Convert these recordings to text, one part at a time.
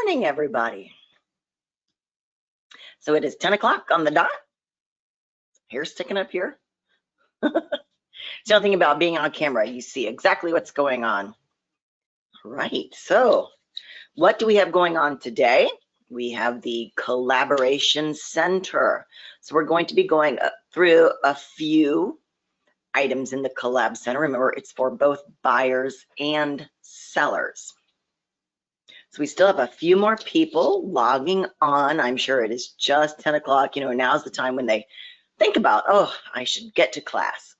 morning, everybody. So it is 10 o'clock on the dot. Hair sticking up here. Something about being on camera. You see exactly what's going on. Right. So what do we have going on today? We have the Collaboration Center. So we're going to be going through a few items in the Collab Center. Remember, it's for both buyers and sellers. So we still have a few more people logging on. I'm sure it is just 10 o'clock. Now's the time when they think about, oh, I should get to class.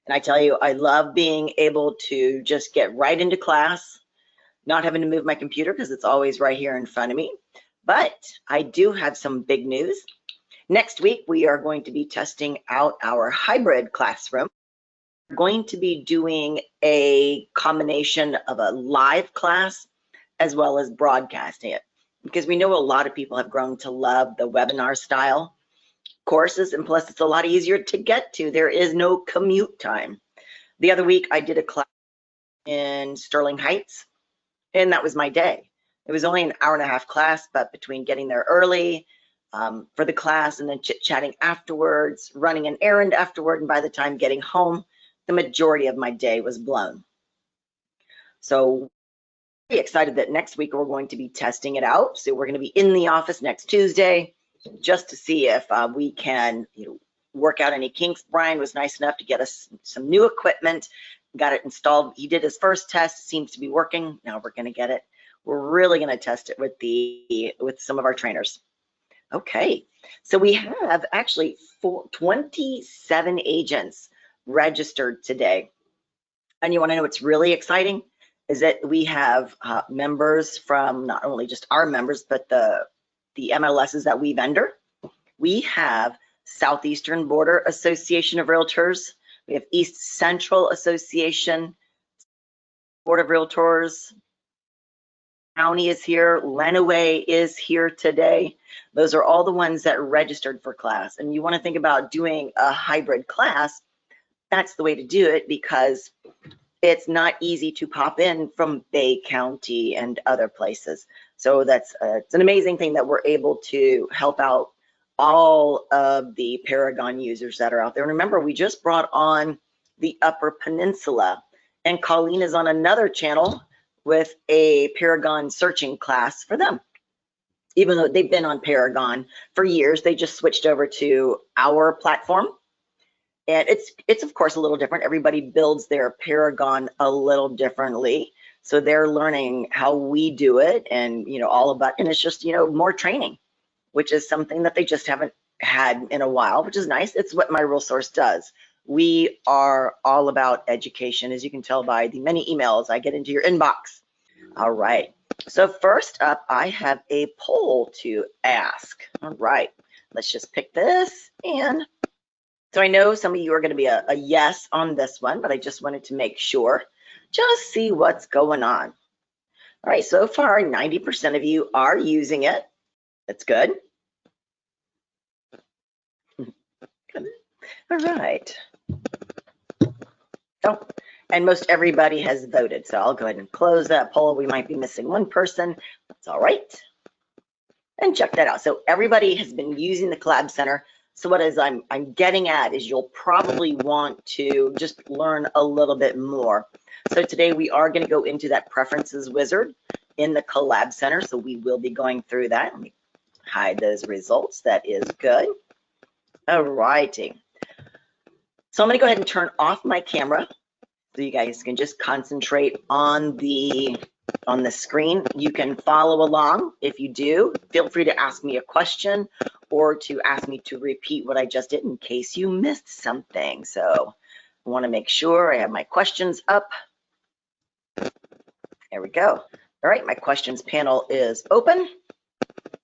And I tell you, I love being able to just get right into class, not having to move my computer because it's always right here in front of me. But I do have some big news. Next week, we are going to be testing out our hybrid classroom. We're going to be doing a combination of a live class as well as broadcasting it, because we know a lot of people have grown to love the webinar style courses, and plus it's a lot easier to get to. There is no commute time. The other week I did a class in Sterling Heights, and that was my day. It was only an hour-and-a-half class, but between getting there early for the class and then chit-chatting afterwards, running an errand afterward, and by the time getting home, the majority of my day was blown. So excited that next week we're going to be testing it out. So we're going to be in the office next Tuesday just to see if we can work out any kinks. Brian was nice enough to get us some new equipment, got it installed. He did his first test, seems to be working. Now we're going to get it. We're really going to test it with some of our trainers. Okay, so we have actually 27 agents registered today. And you want to know what's really exciting? Is that we have members from not only just our members, but the MLSs that we vendor. We have Southeastern Border Association of Realtors. We have East Central Association, Board of Realtors. County is here. Lenawee is here today. Those are all the ones that registered for class. And you want to think about doing a hybrid class. That's the way to do it, because it's not easy to pop in from Bay County and other places. So that's it's an amazing thing that we're able to help out all of the Paragon users that are out there. And remember, we just brought on the Upper Peninsula, and Colleen is on another channel with a Paragon searching class for them. Even though they've been on Paragon for years, they just switched over to our platform. And it's of course a little different. Everybody builds their Paragon a little differently. So they're learning how we do it, and all about, and it's just more training, which is something that they just haven't had in a while, which is nice. It's what My Real Source does. We are all about education, as you can tell by the many emails I get into your inbox. All right. So first up, I have a poll to ask. All right. Let's just pick this, and so I know some of you are going to be a yes on this one, but I just wanted to make sure, just see what's going on. All right, so far 90% of you are using it. That's good. Good. All right. Oh, and most everybody has voted, so I'll go ahead and close that poll. We might be missing one person. That's all right. And check that out. So everybody has been using the Collab Center. So what is I'm getting at is you'll probably want to just learn a little bit more. So today we are going to go into that preferences wizard in the Collab Center. So we will be going through that. Let me hide those results. That is good. All righty. So I'm going to go ahead and turn off my camera so you guys can just concentrate on the screen. You can follow along. If you do, feel free to ask me a question or to ask me to repeat what I just did in case you missed something. So I want to make sure I have my questions up. There we go. All right, my questions panel is open.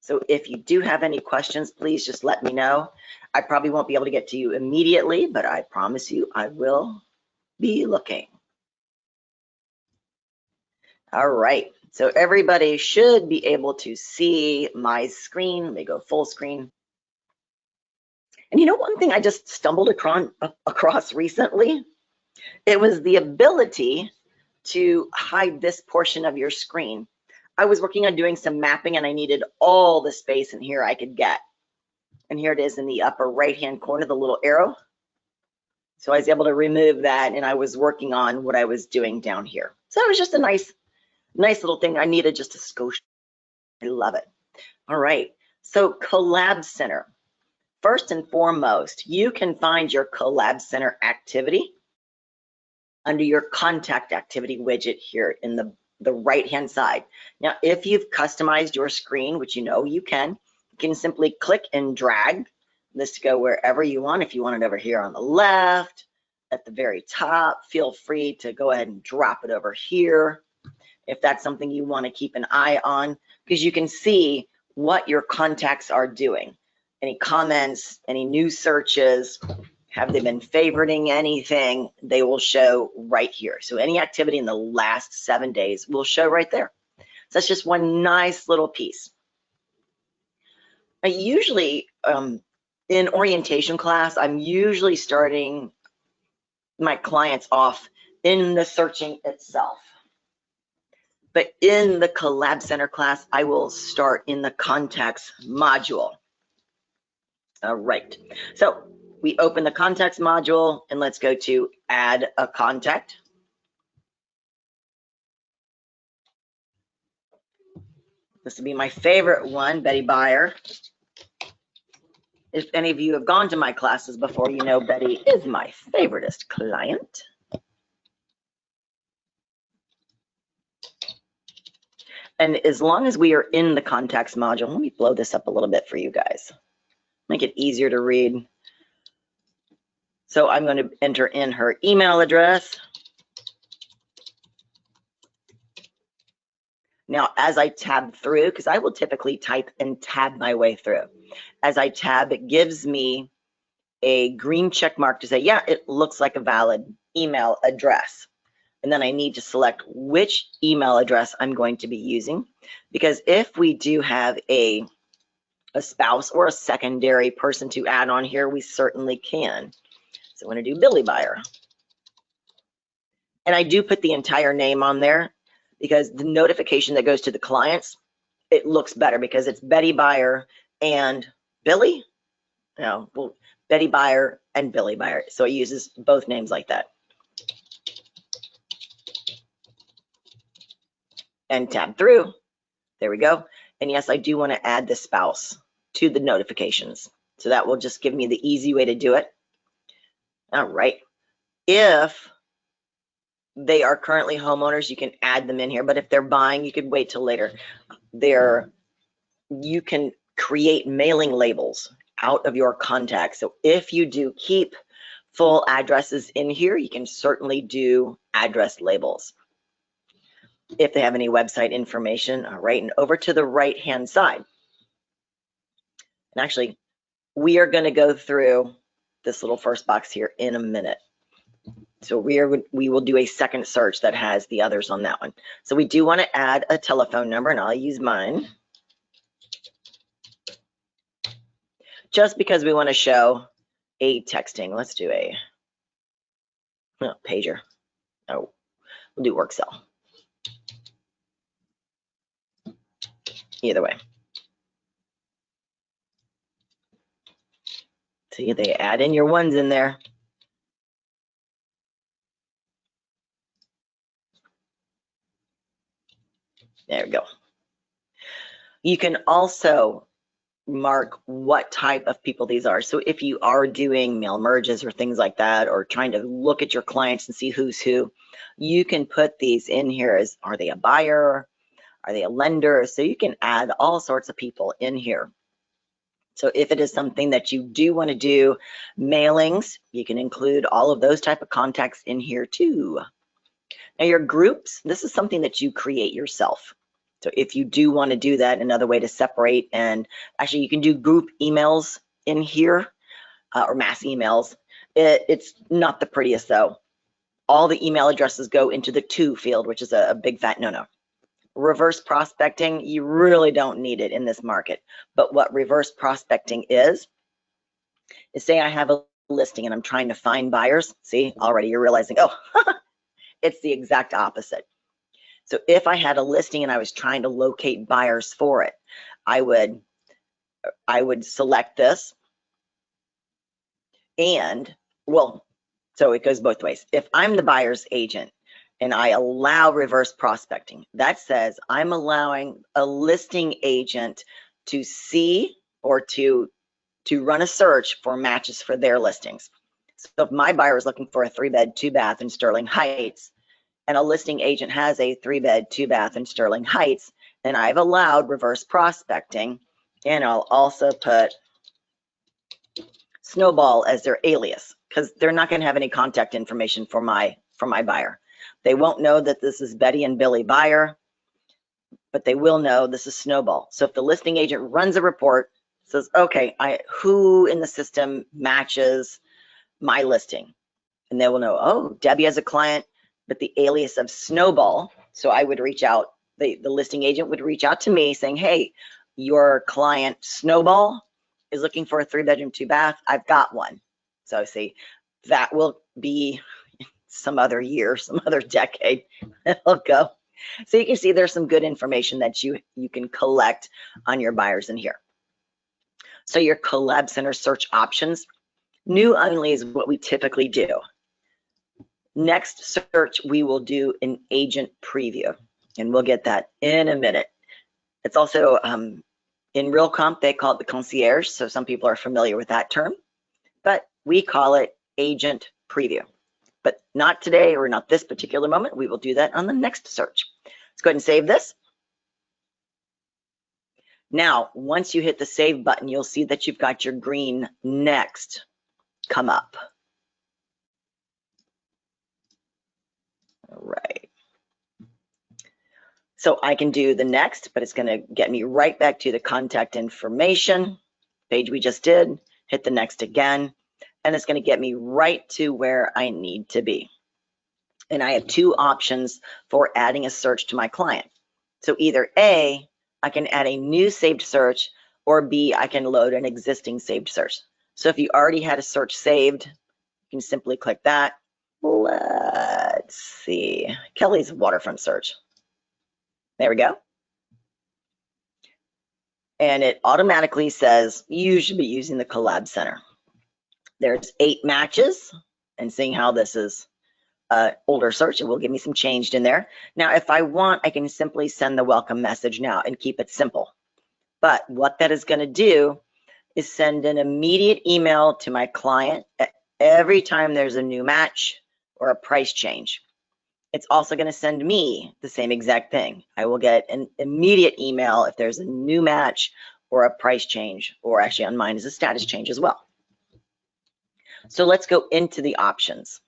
So if you do have any questions, please just let me know. I probably won't be able to get to you immediately, but I promise you I will be looking. All right, so everybody should be able to see my screen. Let me go full screen. And one thing I just stumbled across recently, it was the ability to hide this portion of your screen. I was working on doing some mapping and I needed all the space in here I could get. And here it is in the upper right-hand corner, the little arrow. So I was able to remove that and I was working on what I was doing down here. So it was just a nice little thing I needed just to skosh. I love it. All right, so Collab Center. First and foremost, you can find your Collab Center activity under your contact activity widget here in the right-hand side. Now, if you've customized your screen, which you know you can simply click and drag this to go wherever you want. If you want it over here on the left, at the very top, feel free to go ahead and drop it over here if that's something you want to keep an eye on, because you can see what your contacts are doing. Any comments, any new searches, have they been favoriting anything? They will show right here. So any activity in the last 7 days will show right there. So that's just one nice little piece. I usually, in orientation class, I'm usually starting my clients off in the searching itself. But in the Collab Center class, I will start in the contacts module. All right, so we open the contacts module and let's go to add a contact. This would be my favorite one, Betty Byer. If any of you have gone to my classes before, you know Betty is my favoriteest client. And as long as we are in the contacts module, let me blow this up a little bit for you guys. Make it easier to read. So I'm going to enter in her email address. Now, as I tab through, because I will typically type and tab my way through. As I tab, it gives me a green check mark to say, yeah, it looks like a valid email address. And then I need to select which email address I'm going to be using. Because if we do have a spouse or a secondary person to add on here, we certainly can. So I'm going to do Billy Byer. And I do put the entire name on there because the notification that goes to the clients, it looks better because it's Betty Byer and Billy. No, well, Betty Byer and Billy Byer. So it uses both names like that. And tab through. There we go. And yes, I do want to add the spouse to the notifications. So that will just give me the easy way to do it. All right. If they are currently homeowners, you can add them in here. But if they're buying, you could wait till later. You can create mailing labels out of your contacts. So if you do keep full addresses in here, you can certainly do address labels. If they have any website information, all right, and over to the right-hand side. And actually, we are going to go through this little first box here in a minute. So we will do a second search that has the others on that one. So we do want to add a telephone number, and I'll use mine. Just because we want to show a texting. Let's do a pager. Oh, we'll do work cell. Either way. See, they add in your ones in there. There we go. You can also mark what type of people these are. So if you are doing mail merges or things like that, or trying to look at your clients and see who's who, you can put these in here as, are they a buyer? Are they a lender? So you can add all sorts of people in here. So if it is something that you do want to do mailings, you can include all of those type of contacts in here too. Now your groups, this is something that you create yourself. So if you do want to do that, another way to separate, and actually you can do group emails in here or mass emails. It's not the prettiest though. All the email addresses go into the to field, which is a big fat no-no. Reverse prospecting, you really don't need it in this market. But what reverse prospecting is say I have a listing and I'm trying to find buyers. See, already you're realizing, oh, it's the exact opposite. So if I had a listing and I was trying to locate buyers for it, I would select this, and well, so it goes both ways. If I'm the buyer's agent and I allow reverse prospecting, that says I'm allowing a listing agent to see or to run a search for matches for their listings. So if my buyer is looking for a 3-bed, 2-bath in Sterling Heights, and a listing agent has a 3-bed, 2-bath in Sterling Heights, then I've allowed reverse prospecting, and I'll also put Snowball as their alias, because they're not going to have any contact information for my buyer. They won't know that this is Betty and Billy buyer, but they will know this is Snowball. So if the listing agent runs a report, says, okay, who in the system matches my listing? And they will know, oh, Debbie has a client with the alias of Snowball. So I would reach out, the listing agent would reach out to me saying, hey, your client Snowball is looking for a 3-bedroom, 2-bath. I've got one. So see, that will be some other year, some other decade it'll go. So you can see there's some good information that you can collect on your buyers in here. So your Collab Center search options, new only is what we typically do. Next search, we will do an agent preview, and we'll get that in a minute. It's also in Real Comp, they call it the concierge, so some people are familiar with that term, but we call it agent preview. But not today, or not this particular moment. We will do that on the next search. Let's go ahead and save this. Now, once you hit the save button, you'll see that you've got your green next come up. All right. So I can do the next, but it's going to get me right back to the contact information page we just did. Hit the next again, and it's going to get me right to where I need to be. And I have two options for adding a search to my client. So either A, I can add a new saved search, or B, I can load an existing saved search. So if you already had a search saved, you can simply click that. Let's see, Kelly's waterfront search. There we go. And it automatically says you should be using the Collab Center. There's 8 matches, and seeing how this is older search, it will give me some changed in there. Now, if I want, I can simply send the welcome message now and keep it simple. But what that is going to do is send an immediate email to my client every time there's a new match or a price change. It's also going to send me the same exact thing. I will get an immediate email if there's a new match or a price change, or actually on mine is a status change as well. So let's go into the options.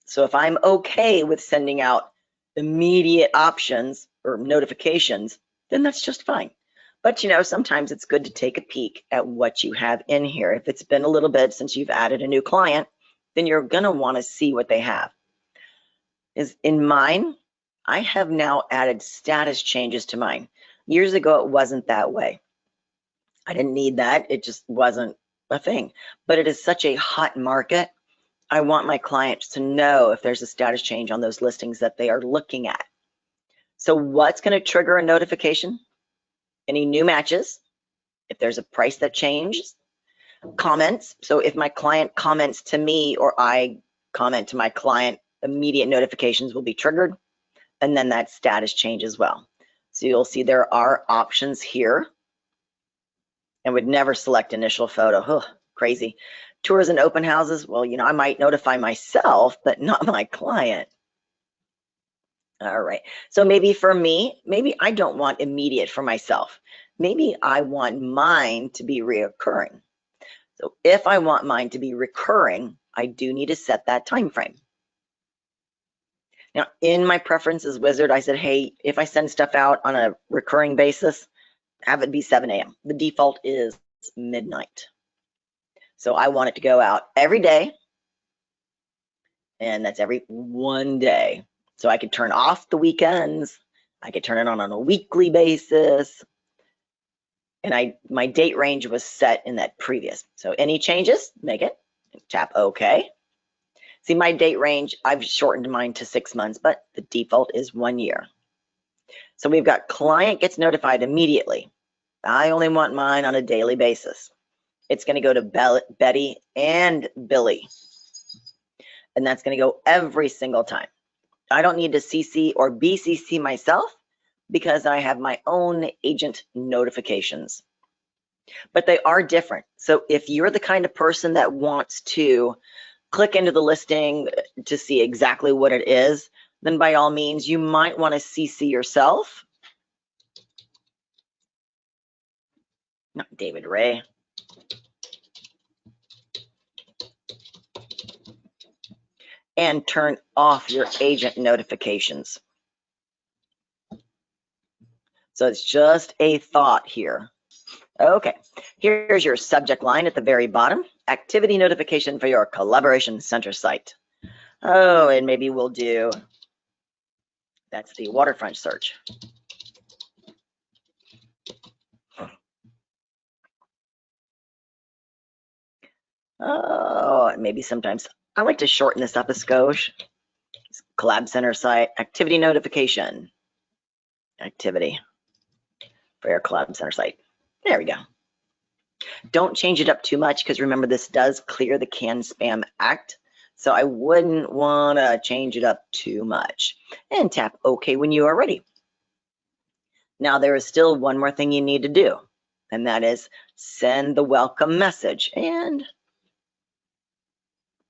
So if I'm okay with sending out immediate options or notifications, then that's just fine. But you know, sometimes it's good to take a peek at what you have in here. If it's been a little bit since you've added a new client, then you're gonna wanna see what they have. In mine, I have now added status changes to mine. Years ago, it wasn't that way. I didn't need that, it just wasn't a thing. But it is such a hot market, I want my clients to know if there's a status change on those listings that they are looking at. So what's going to trigger a notification? Any new matches, if there's a price that changes, comments. So if my client comments to me or I comment to my client, immediate notifications will be triggered, and then that status change as well. So you'll see there are options here, and would never select initial photo. Oh, crazy. Tours and open houses, well, you know, I might notify myself, but not my client. All right, so maybe for me, maybe I don't want immediate for myself. Maybe I want mine to be reoccurring. So if I want mine to be recurring, I do need to set that time frame. Now, in my preferences wizard, I said, hey, if I send stuff out on a recurring basis, have it be 7 a.m. The default is midnight. So I want it to go out every day, and that's every 1 day. So I could turn off the weekends. I could turn it on a weekly basis. And my date range was set in that previous. So any changes, make it, tap OK. See, my date range, I've shortened mine to 6 months, but the default is 1 year. So we've got client gets notified immediately. I only want mine on a daily basis. It's going to go to Betty and Billy. And that's going to go every single time. I don't need to CC or BCC myself because I have my own agent notifications. But they are different. So if you're the kind of person that wants to click into the listing to see exactly what it is, then by all means, you might want to CC yourself. Not David Ray. And turn off your agent notifications. So it's just a thought here. Okay, here's your subject line at the very bottom. Activity notification for your Collaboration Center site. Oh, and maybe we'll do, that's the waterfront search. Oh, maybe sometimes I like to shorten this up a skosh. Collab Center site, activity notification. Activity for your Collab Center site. There we go. Don't change it up too much because remember this does clear the Can Spam Act. So I wouldn't want to change it up too much. And tap OK when you are ready. Now there is still one more thing you need to do, and that is send the welcome message.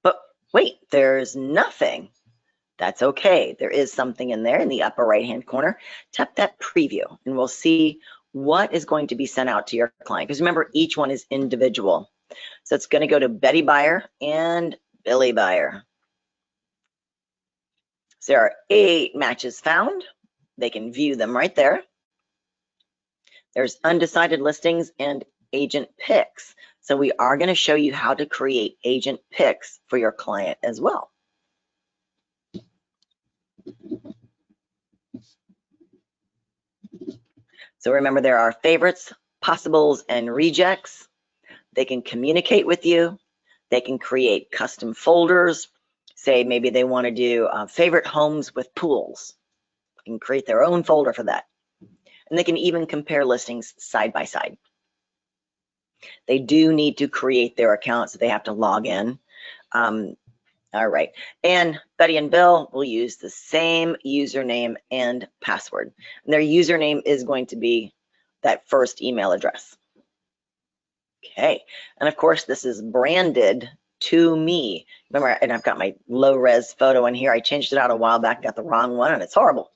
But wait, there's nothing. That's okay. There is something in there in the upper right-hand corner. Tap that preview and we'll see what is going to be sent out to your client. Because remember, each one is individual. So it's going to go to Betty Buyer and Billy Buyer. So there are 8 matches found. They can view them right there. There's undecided listings and agent picks. So we are going to show you how to create agent picks for your client as well. So remember, there are favorites, possibles, and rejects. They can communicate with you. They can create custom folders. Say maybe they want to do favorite homes with pools. They can create their own folder for that. And they can even compare listings side by side. They do need to create their account, so they have to log in. All right, and Betty and Bill will use the same username and password. And their username is going to be that first email address. Okay, and of course this is branded to me. Remember, and I've got my low-res photo in here. I changed it out a while back, got the wrong one, and it's horrible.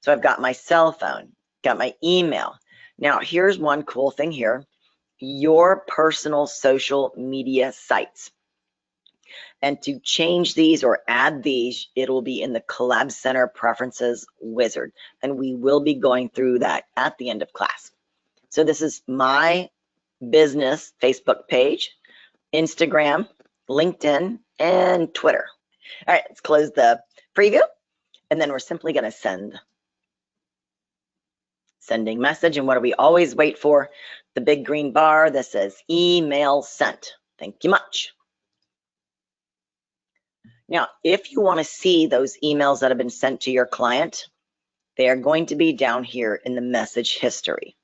So I've got my cell phone, got my email. Now here's one cool thing here, your personal social media sites. And to change these or add these, it'll be in the Collab Center Preferences Wizard. And we will be going through that at the end of class. So this is my business Facebook page, Instagram, LinkedIn, and Twitter. All right, let's close the preview. And then we're simply going to sending message. And what do we always wait for? The big green bar that says email sent. Thank you much. Now, if you want to see those emails that have been sent to your client, they are going to be down here in the message history.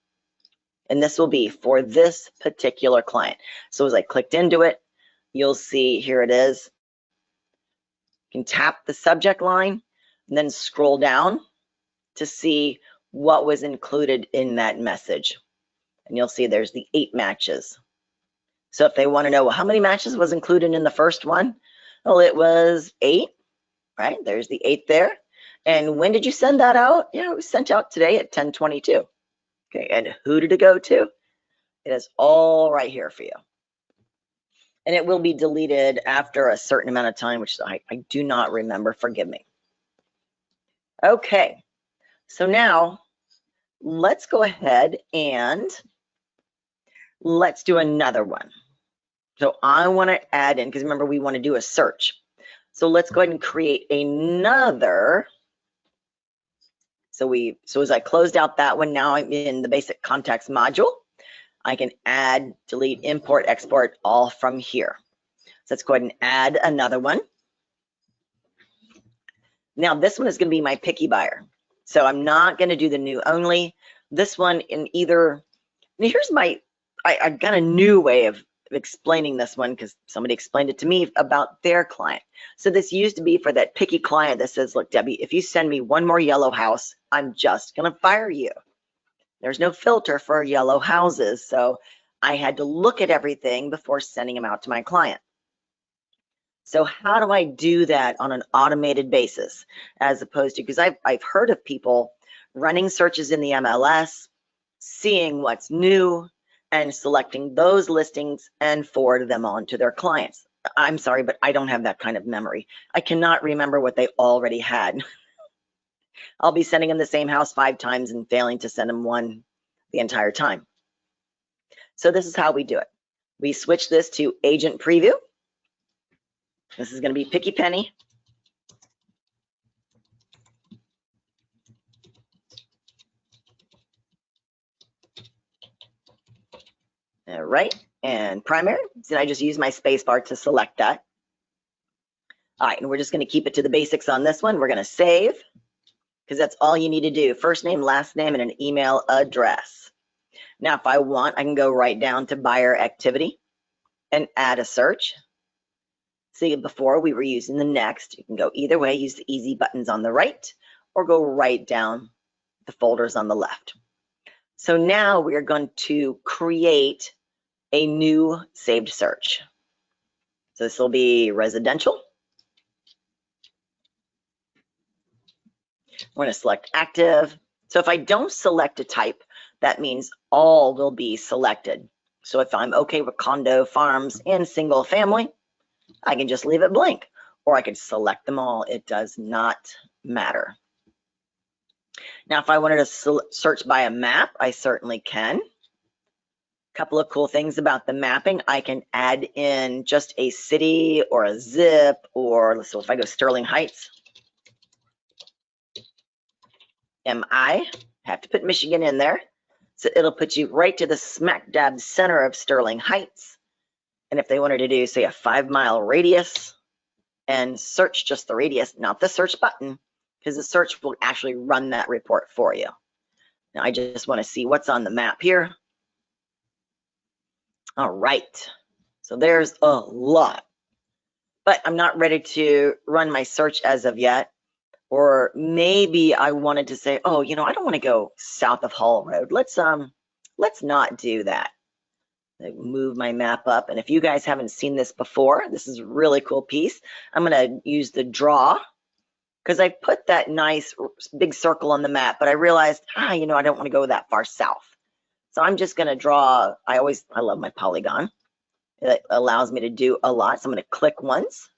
And this will be for this particular client. So as I clicked into it, you'll see here it is. You can tap the subject line and then scroll down to see what was included in that message. And you'll see there's the 8 matches. So if they want to know, well, how many matches was included in the first one? Well, it was 8, right? There's the 8 there. And when did you send that out? Yeah, it was sent out today at 10:22. Okay, and who did it go to? It is all right here for you. And it will be deleted after a certain amount of time, which I do not remember, forgive me. Okay, so now let's go ahead and let's do another one. So I want to add in, because remember we want to do a search. So let's go ahead and create another. So as I closed out that one, now I'm in the basic contacts module. I can add, delete, import, export all from here. So let's go ahead and add another one. Now this one is going to be my picky buyer. So I'm not going to do the new only. This one in either, here's my, I got a new way of explaining this one because somebody explained it to me about their client. So this used to be for that picky client that says, look, Debbie, if you send me one more yellow house, I'm just going to fire you. There's no filter for yellow houses. So I had to look at everything before sending them out to my client. So how do I do that on an automated basis as opposed to, because I've heard of people running searches in the MLS, seeing what's new and selecting those listings and forward them on to their clients. I'm sorry, but I don't have that kind of memory. I cannot remember what they already had. I'll be sending them the same house 5 times and failing to send them one the entire time. So this is how we do it. We switch this to agent preview. This is going to be Picky Penny. All right, and primary. So I just use my space bar to select that. All right, and we're just going to keep it to the basics on this one. We're going to save because that's all you need to do. First name, last name, and an email address. Now, if I want, I can go right down to buyer activity and add a search. See, before we were using the next. You can go either way, use the easy buttons on the right, or go right down the folders on the left. So now we are going to create a new saved search. So this will be residential. We're going to select active. So if I don't select a type, that means all will be selected. So if I'm okay with condo, farms, and single family, I can just leave it blank, or I can select them all. It does not matter. Now, if I wanted to search by a map, I certainly can. A couple of cool things about the mapping, I can add in just a city or a zip, or so if I go Sterling Heights, MI, have to put Michigan in there. So it'll put you right to the smack dab center of Sterling Heights. And if they wanted to do, say, a 5-mile radius and search just the radius, not the search button, because the search will actually run that report for you. Now, I just want to see what's on the map here. All right, so there's a lot, but I'm not ready to run my search as of yet. Or maybe I wanted to say, oh, you know, I don't want to go south of Hall Road. Let's not do that. Move my map up. And if you guys haven't seen this before, this is a really cool piece. I'm going to use the draw because I put that nice big circle on the map, but I realized, you know, I don't want to go that far south. So I'm just going to draw. I love my polygon. It allows me to do a lot. So I'm going to click once.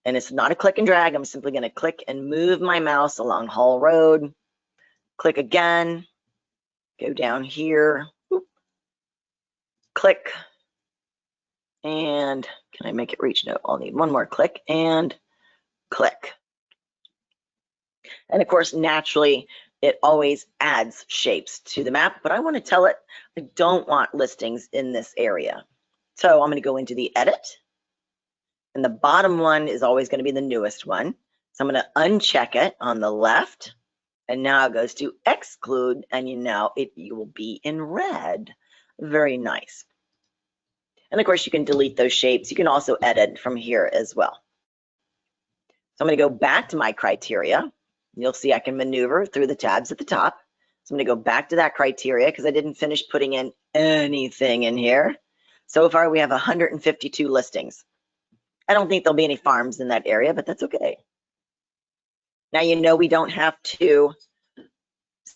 And it's not a click and drag. I'm simply going to click and move my mouse along Hall Road. Click again. Go down here. Whoop. Click. And can I make it reach? No, I'll need one more click and click. And of course, naturally, it always adds shapes to the map, but I want to tell it I don't want listings in this area. So I'm going to go into the edit. And the bottom one is always going to be the newest one. So I'm going to uncheck it on the left. And now it goes to exclude, and you will be in red. Very nice. And of course, you can delete those shapes. You can also edit from here as well. So I'm going to go back to my criteria. You'll see I can maneuver through the tabs at the top. So I'm going to go back to that criteria because I didn't finish putting in anything in here. So far, we have 152 listings. I don't think there'll be any farms in that area, but that's okay. Now, you know, we don't have to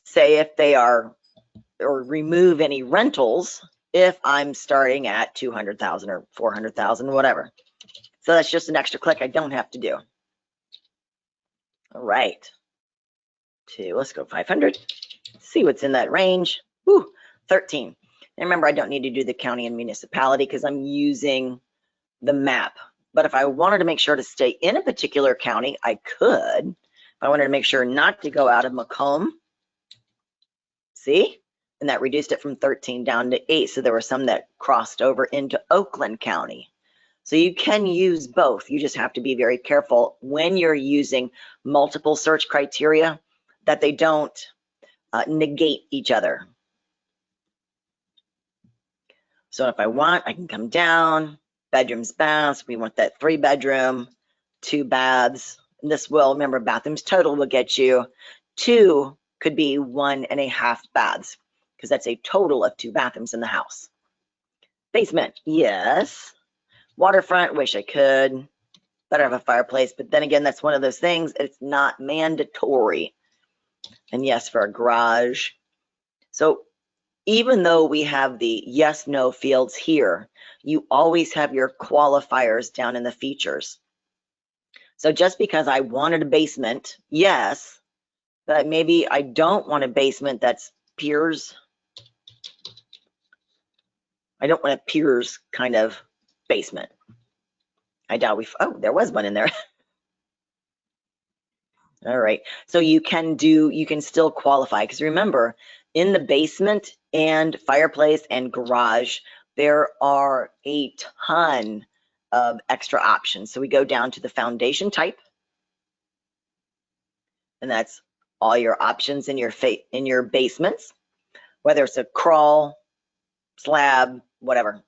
say if they are or remove any rentals if I'm starting at 200,000 or 400,000, whatever. So that's just an extra click I don't have to do. All right. Let's go 500. See what's in that range. Woo, 13. And remember, I don't need to do the county and municipality because I'm using the map. But if I wanted to make sure to stay in a particular county, I could. If I wanted to make sure not to go out of Macomb, see? And that reduced it from 13 down to 8. So there were some that crossed over into Oakland County. So you can use both. You just have to be very careful when you're using multiple search criteria that they don't negate each other. So if I want, I can come down, bedrooms, baths. We want that 3-bedroom, 2 baths. And this will, remember, bathrooms total will get you 2, could be 1.5 baths, because that's a total of 2 bathrooms in the house. Basement, yes. Waterfront, wish I could. Better have a fireplace, but then again, that's one of those things, it's not mandatory. And yes, for a garage. So even though we have the yes, no fields here, you always have your qualifiers down in the features. So just because I wanted a basement, yes, but maybe I don't want a basement that's piers. I don't want a piers kind of basement. I doubt oh, there was one in there. All right, so you can still qualify, because remember, in the basement and fireplace and garage, there are a ton of extra options. So we go down to the foundation type, and that's all your options in your basements, whether it's a crawl, slab, whatever.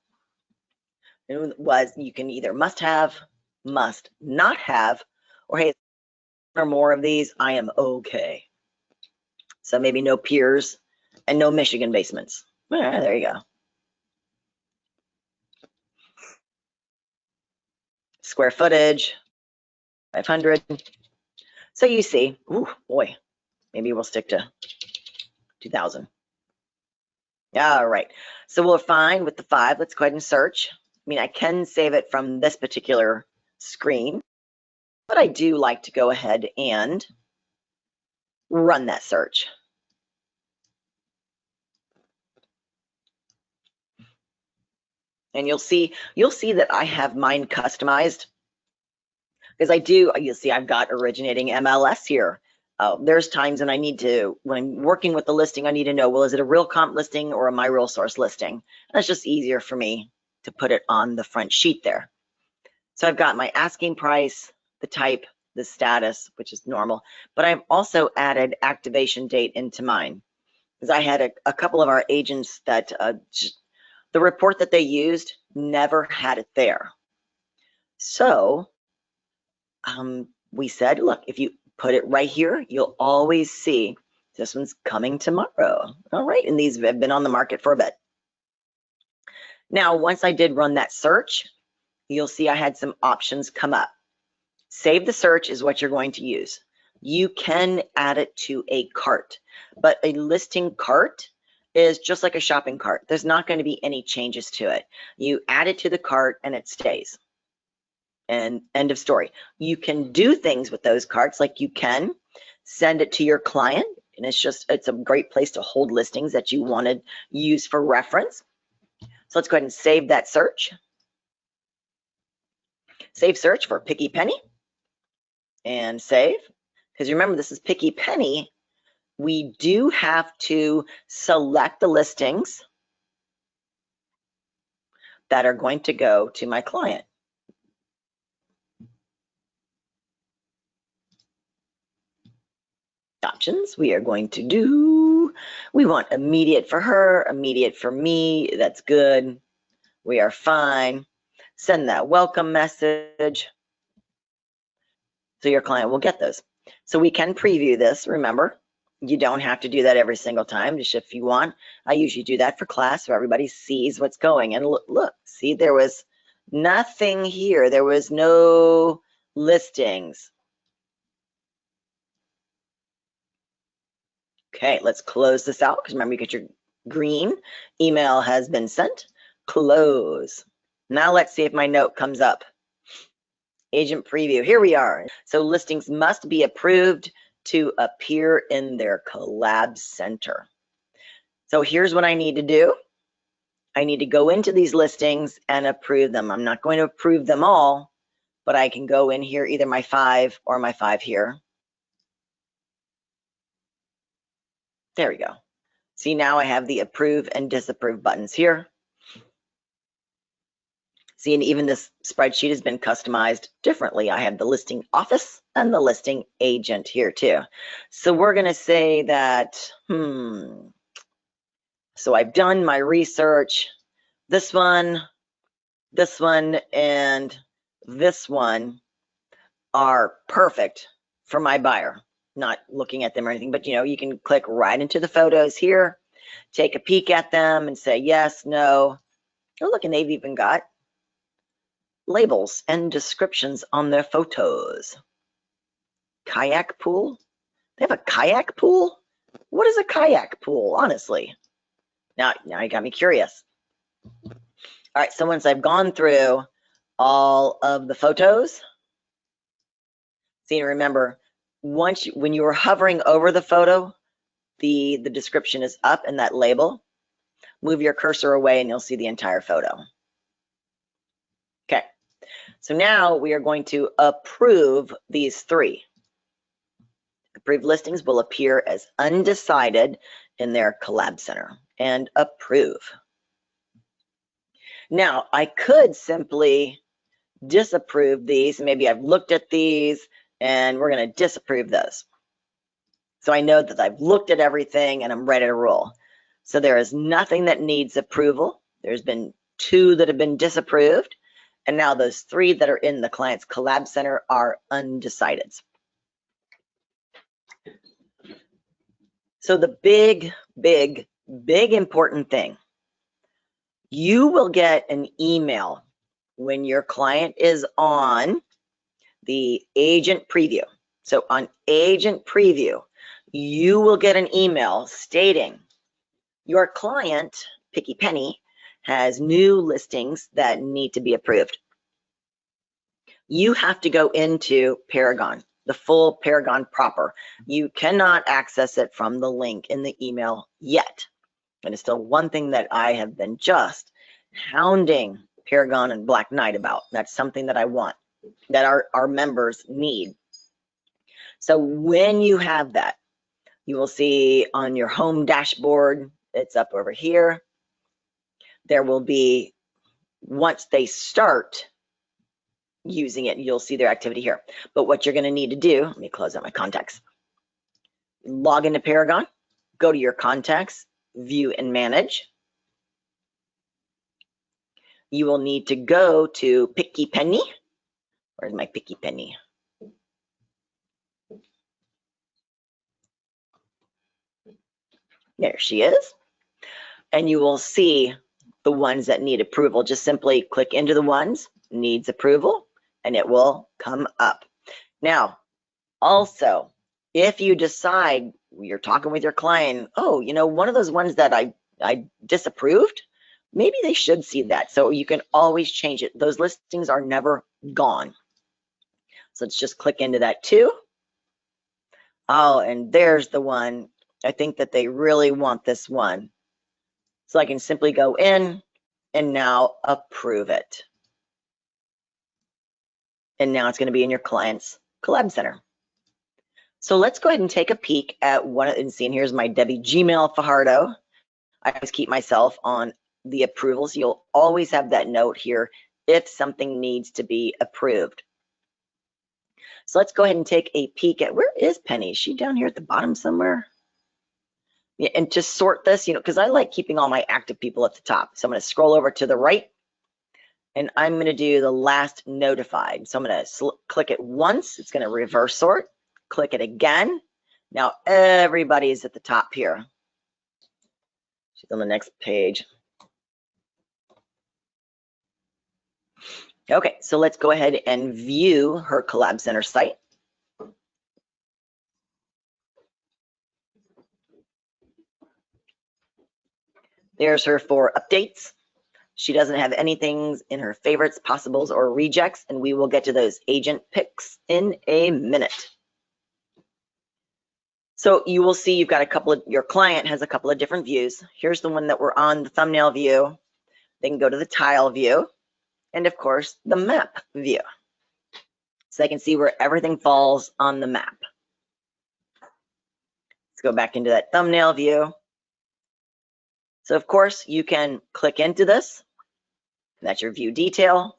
It was, you can either must have, must not have, or hey, or more of these, I am okay. So maybe no piers and no Michigan basements. There you go. Square footage, 500. So you see, ooh, boy, maybe we'll stick to 2,000. All right, so we're fine with the 5. Let's go ahead and search. I mean, I can save it from this particular screen, but I do like to go ahead and run that search. And you'll see that I have mine customized, because you'll see I've got originating MLS here. There's times when when I'm working with the listing, I need to know, well, is it a real comp listing or a my real source listing? That's just easier for me to put it on the front sheet there. So I've got my asking price, the type, the status, which is normal, but I've also added activation date into mine, because I had a couple of our agents that the report that they used never had it there. So we said, look, if you put it right here, you'll always see this one's coming tomorrow. All right, and these have been on the market for a bit. Now, once I did run that search, you'll see I had some options come up. Save the search is what you're going to use. You can add it to a cart, but a listing cart is just like a shopping cart. There's not going to be any changes to it. You add it to the cart and it stays. And end of story. You can do things with those carts, like you can send it to your client, and it's a great place to hold listings that you want to use for reference. So let's go ahead and save that search. Save search for Picky Penny and save. Because remember, this is Picky Penny. We do have to select the listings that are going to go to my client. Options we are going to do, we want immediate for her, immediate for me. That's good. We are fine. Send that welcome message, so your client will get those. So we can preview this. Remember, you don't have to do that every single time. Just if you want, I usually do that for class so everybody sees what's going. And look, see, there was nothing here. There was no listings. Okay, let's close this out, because remember, you get your green. Email has been sent. Close. Now let's see if my note comes up. Agent preview, here we are. So listings must be approved to appear in their Collab Center. So here's what I need to do. I need to go into these listings and approve them. I'm not going to approve them all, but I can go in here, either my 5 or my 5 here. There we go. See, now I have the approve and disapprove buttons here. See, and even this spreadsheet has been customized differently. I have the listing office and the listing agent here too. So we're going to say that, so I've done my research. This one, and this one are perfect for my buyer. Not looking at them or anything, but you can click right into the photos here, take a peek at them and say yes, no. Oh, look, and they've even got labels and descriptions on their photos. Kayak pool? They have a kayak pool? What is a kayak pool, honestly? Now you got me curious. All right, so once I've gone through all of the photos, see, remember, when you were hovering over the photo, the description is up in that label. Move your cursor away and you'll see the entire photo. Okay, so now we are going to approve these 3. Approved listings will appear as undecided in their Collab Center and approve. Now, I could simply disapprove these. Maybe I've looked at these and we're going to disapprove those. So I know that I've looked at everything and I'm ready to roll. So there is nothing that needs approval. There's been 2 that have been disapproved. And now those 3 that are in the client's Collab Center are undecided. So the big important thing, you will get an email when your client is on the agent preview. So on agent preview, you will get an email stating your client, Picky Penny, has new listings that need to be approved. You have to go into Paragon, the full Paragon proper. You cannot access it from the link in the email yet. And it's still one thing that I have been just hounding Paragon and Black Knight about. That's something that I want, that our members need. So when you have that, you will see on your home dashboard, it's up over here. There will be, once they start using it, you'll see their activity here. But what you're going to need to do, let me close out my contacts. Log into Paragon, go to your contacts, view and manage. You will need to go to Picky Penny. Where's my Picky Penny? There she is. And you will see the ones that need approval. Just simply click into the ones, needs approval, and it will come up. Now, also, if you decide you're talking with your client, oh, one of those ones that I disapproved, maybe they should see that. So you can always change it. Those listings are never gone. So let's just click into that too. Oh, and there's the one. I think that they really want this one. So I can simply go in and now approve it. And now it's going to be in your client's Collab Center. So let's go ahead and take a peek at one, and see, and here's my Debbie Gmail Fajardo. I always keep myself on the approvals. You'll always have that note here if something needs to be approved. So let's go ahead and take a peek at, where is Penny? Is she down here at the bottom somewhere? Yeah, and just sort this, because I like keeping all my active people at the top. So I'm going to scroll over to the right, and I'm going to do the last notified. So I'm going to click it once. It's going to reverse sort. Click it again. Now everybody is at the top here. She's on the next page. Okay, so let's go ahead and view her Collab Center site. There's her 4 updates. She doesn't have anything in her favorites, possibles, or rejects, and we will get to those agent picks in a minute. So you will see you've got a couple of, your client has a couple of different views. Here's the one that we're on, the thumbnail view. They can go to the tile view, and of course, the map view. So they can see where everything falls on the map. Let's go back into that thumbnail view. So of course, you can click into this. That's your view detail.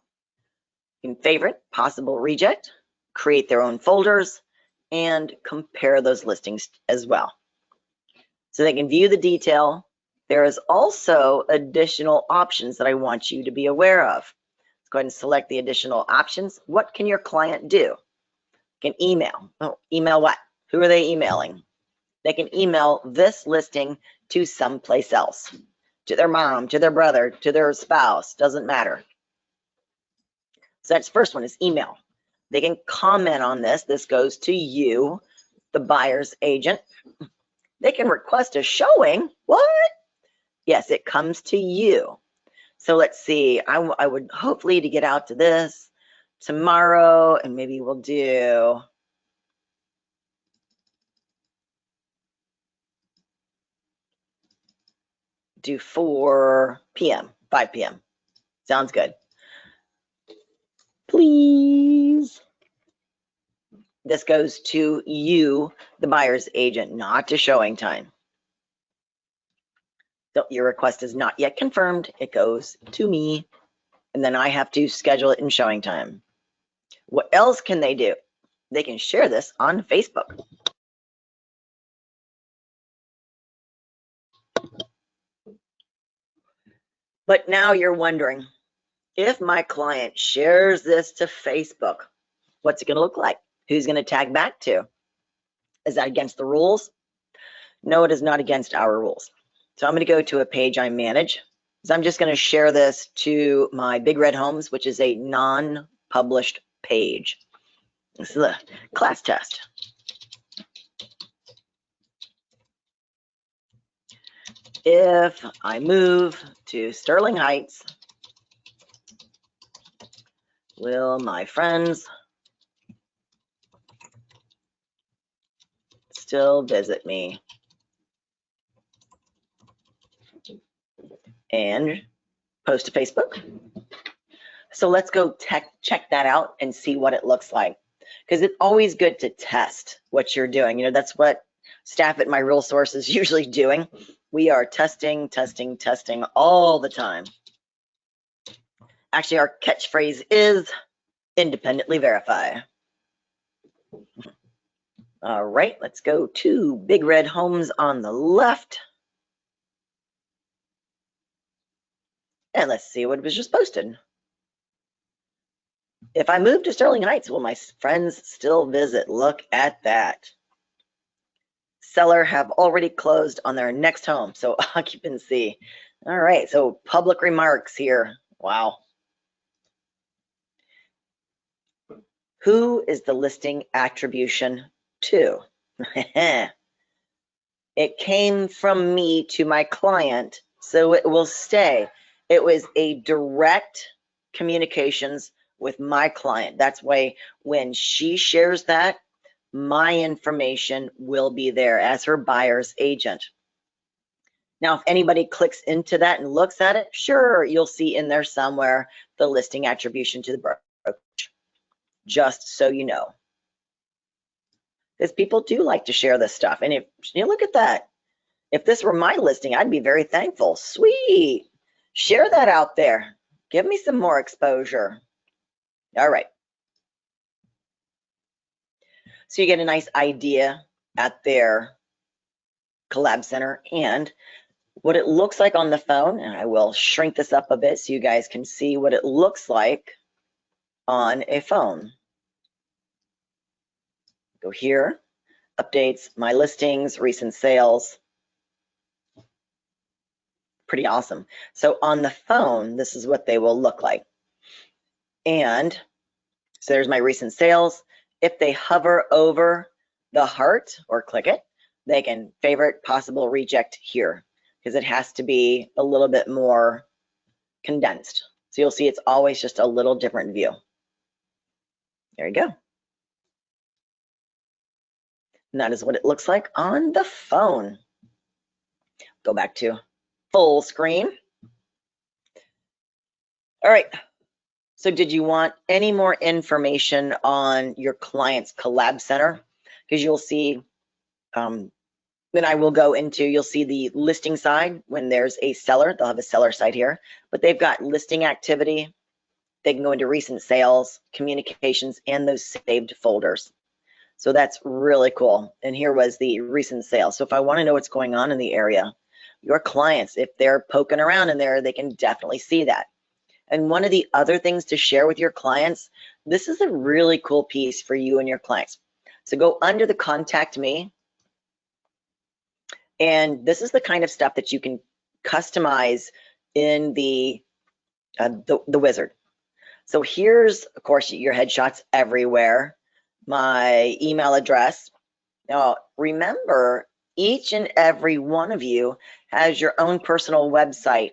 You can favorite, possible reject, create their own folders, and compare those listings as well. So they can view the detail. There is also additional options that I want you to be aware of. Let's go ahead and select the additional options. What can your client do? Can email. Oh, email what? Who are they emailing? They can email this listing to someplace else, to their mom, to their brother, to their spouse, doesn't matter. So that's the first one is email. They can comment on this. This goes to you, the buyer's agent. They can request a showing. What? Yes, it comes to you. So let's see. I would hopefully to get out to this tomorrow, and maybe we'll do do 4 p.m., 5 p.m. Sounds good. Please. This goes to you, the buyer's agent, not to showing time. So your request is not yet confirmed. It goes to me, and then I have to schedule it in showing time. What else can they do? They can share this on Facebook. But now you're wondering, if my client shares this to Facebook, what's it going to look like? Who's going to tag back to? Is that against the rules? No, it is not against our rules. So I'm going to go to a page I manage. So I'm just going to share this to my Big Red Homes, which is a non-published page. This is a class test. If I move to Sterling Heights, will my friends still visit me? And post to Facebook. So let's go check that out and see what it looks like. Because it's always good to test what you're doing. You know, that's what staff at My Real Source is usually doing. We are testing, testing, testing all the time. Actually, our catchphrase is independently verify. All right, let's go to Big Red Homes on the left. And let's see what was just posted. If I move to Sterling Heights, will my friends still visit? Look at that. Seller have already closed on their next home, so occupancy. All right, so public remarks here. Wow. Who is the listing attribution to? It came from me to my client, so it will stay. It was a direct communications with my client. That's why when she shares that, my information will be there as her buyer's agent. Now, if anybody clicks into that and looks at it, sure, you'll see in there somewhere the listing attribution to the brokerage, just so you know. Because people do like to share this stuff. And if you look at that, if this were my listing, I'd be very thankful. Sweet. Share that out there. Give me some more exposure. All right. So you get a nice idea at their Collab Center and what it looks like on the phone. And I will shrink this up a bit so you guys can see what it looks like on a phone. Go here, updates, my listings, recent sales. Pretty awesome. So on the phone, this is what they will look like. And so there's my recent sales. If they hover over the heart or click it, they can favorite, possible, reject here, because it has to be a little bit more condensed. So you'll see it's always just a little different view. There you go. And that is what it looks like on the phone. Go back to full screen. All right. So did you want any more information on your client's Collab Center? Because you'll see Then I will go into, you'll see the listing side when there's a seller. They'll have a seller side here, but they've got listing activity. They can go into recent sales, communications, and those saved folders. So that's really cool. And here was the recent sales. So if I want to know what's going on in the area, your clients, if they're poking around in there, they can definitely see that. And one of the other things to share with your clients, this is a really cool piece for you and your clients. So go under the contact me. And this is the kind of stuff that you can customize in the wizard. So here's, of course, your headshots everywhere, my email address. Now, remember, each and every one of you has your own personal website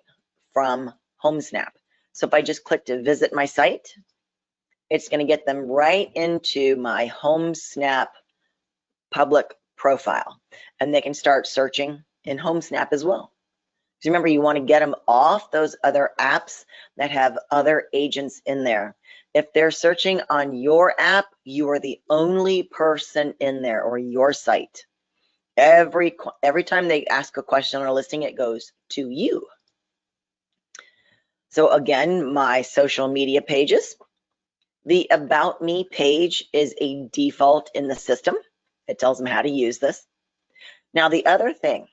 from HomeSnap. So if I just click to visit my site, it's going to get them right into my HomeSnap public profile, and they can start searching in HomeSnap as well. So remember, you want to get them off those other apps that have other agents in there. If they're searching on your app, you are the only person in there, or your site. Every time they ask a question on a listing, it goes to you. So again, my social media pages. The About Me page is a default in the system. It tells them how to use this. Now the other thing,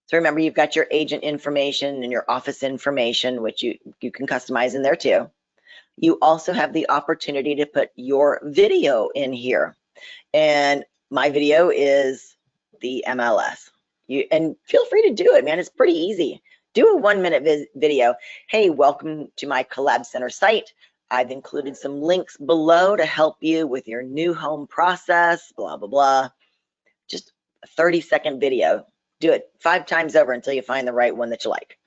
so remember, you've got your agent information and your office information, which you can customize in there too. You also have the opportunity to put your video in here. And my video is the MLS. And feel free to do it, man. It's pretty easy. Do a 1-minute video. Hey, welcome to my Collab Center site. I've included some links below to help you with your new home process, blah, blah, blah. Just a 30-second video. Do it 5 times over until you find the right one that you like.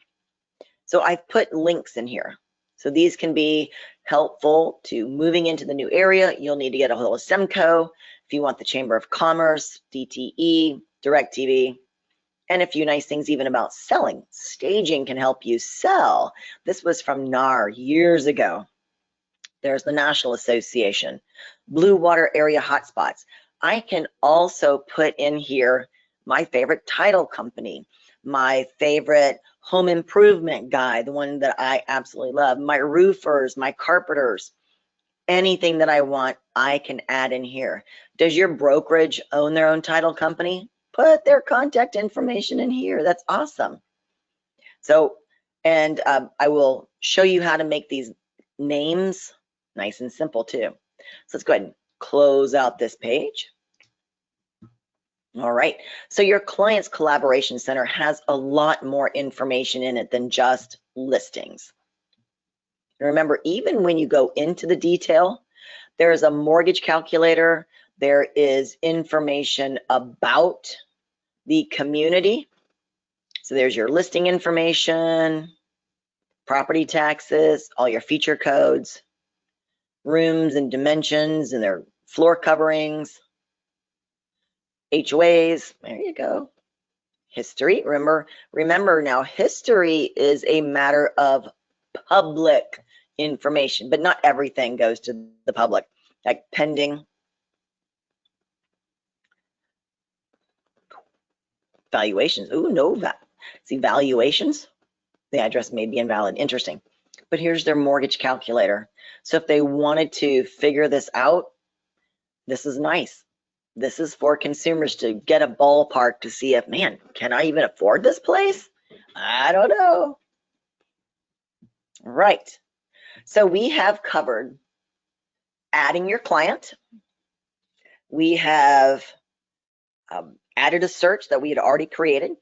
So I've put links in here. So these can be helpful to moving into the new area. You'll need to get a hold of Semco if you want the Chamber of Commerce, DTE, DirecTV, and a few nice things even about selling. Staging can help you sell. This was from NAR years ago. There's the National Association, Blue Water Area Hotspots. I can also put in here my favorite title company, my favorite home improvement guy, the one that I absolutely love, my roofers, my carpenters, anything that I want, I can add in here. Does your brokerage own their own title company? Put their contact information in here. That's awesome. So, and I will show you how to make these names nice and simple too. So let's go ahead and close out this page. All right, so your client's collaboration center has a lot more information in it than just listings. Remember, even when you go into the detail, there is a mortgage calculator, there is information about the community. So there's your listing information, property taxes, all your feature codes, rooms and dimensions and their floor coverings, HOAs, there you go. History, remember now, history is a matter of public information, but not everything goes to the public, like pending valuations. Ooh, no, see, valuations, the address may be invalid, interesting. But here's their mortgage calculator. So if they wanted to figure this out, this is nice. This is for consumers to get a ballpark to see if, man, can I even afford this place? I don't know. Right. So we have covered adding your client. We have added a search that we had already created.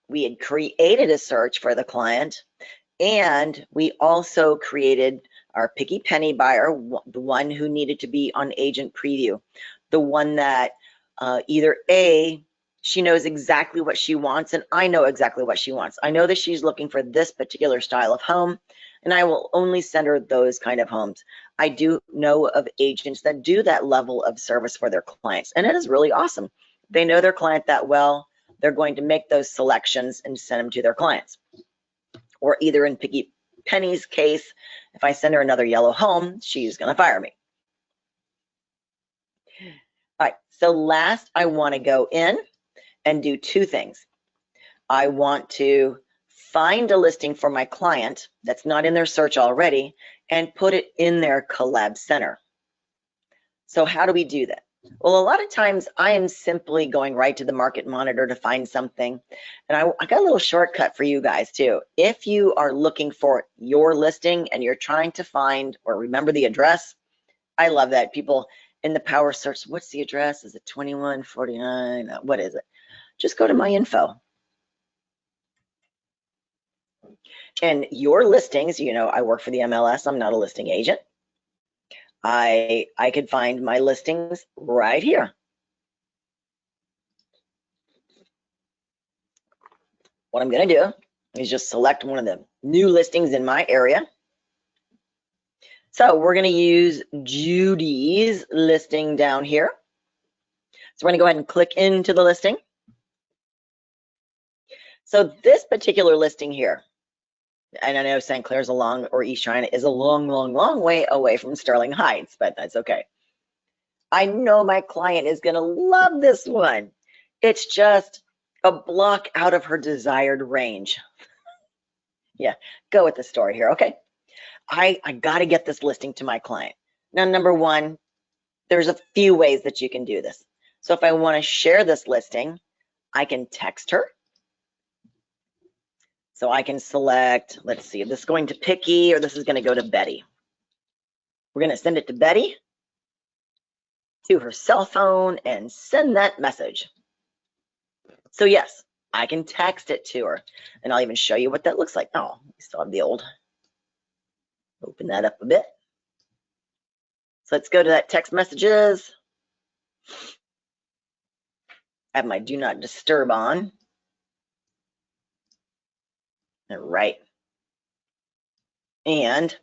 We had created a search for the client. And we also created our picky penny buyer, the one who needed to be on agent preview, the one that either A, she knows exactly what she wants, and I know exactly what she wants. I know that she's looking for this particular style of home, and I will only send her those kind of homes. I do know of agents that do that level of service for their clients, and it is really awesome. They know their client that well, they're going to make those selections and send them to their clients. Or either in Picky Penny's case, if I send her another yellow home, she's gonna fire me. All right, so last I wanna go in and do two things. I want to find a listing for my client that's not in their search already and put it in their Collab Center. So how do we do that? Well, a lot of times I am simply going right to the Market Monitor to find something. And I got a little shortcut for you guys too. If you are looking for your listing and you're trying to find or remember the address, I love that. People in the power search, what's the address? Is it 2149? What is it? Just go to my info. And your listings, you know, I work for the MLS. I'm not a listing agent. I could find my listings right here. What I'm going to do is just select one of the new listings in my area. So we're going to use Judy's listing down here. So we're going to go ahead and click into the listing. So this particular listing here, and I know St. Clair's or East China is a long, long, long way away from Sterling Heights, but that's okay. I know my client is going to love this one. It's just a block out of her desired range. Yeah, go with the story here, okay? I got to get this listing to my client. Now, number one, there's a few ways that you can do this. So if I want to share this listing, I can text her. So I can select, let's see, this is going to Picky or this is going to go to Betty. We're going to send it to Betty, to her cell phone, and send that message. So yes, I can text it to her, and I'll even show you what that looks like. Oh, we still have the old. Open that up a bit. So let's go to that text messages. I have my do not disturb on. All right. And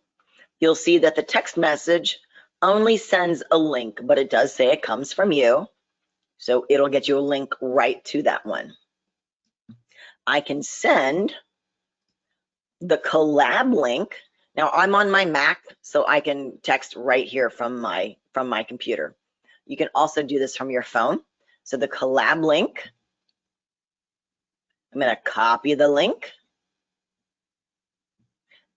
you'll see that the text message only sends a link, but it does say it comes from you. So it'll get you a link right to that one. I can send the collab link. Now I'm on my Mac, so I can text right here from my computer. You can also do this from your phone. So the collab link, I'm going to copy the link,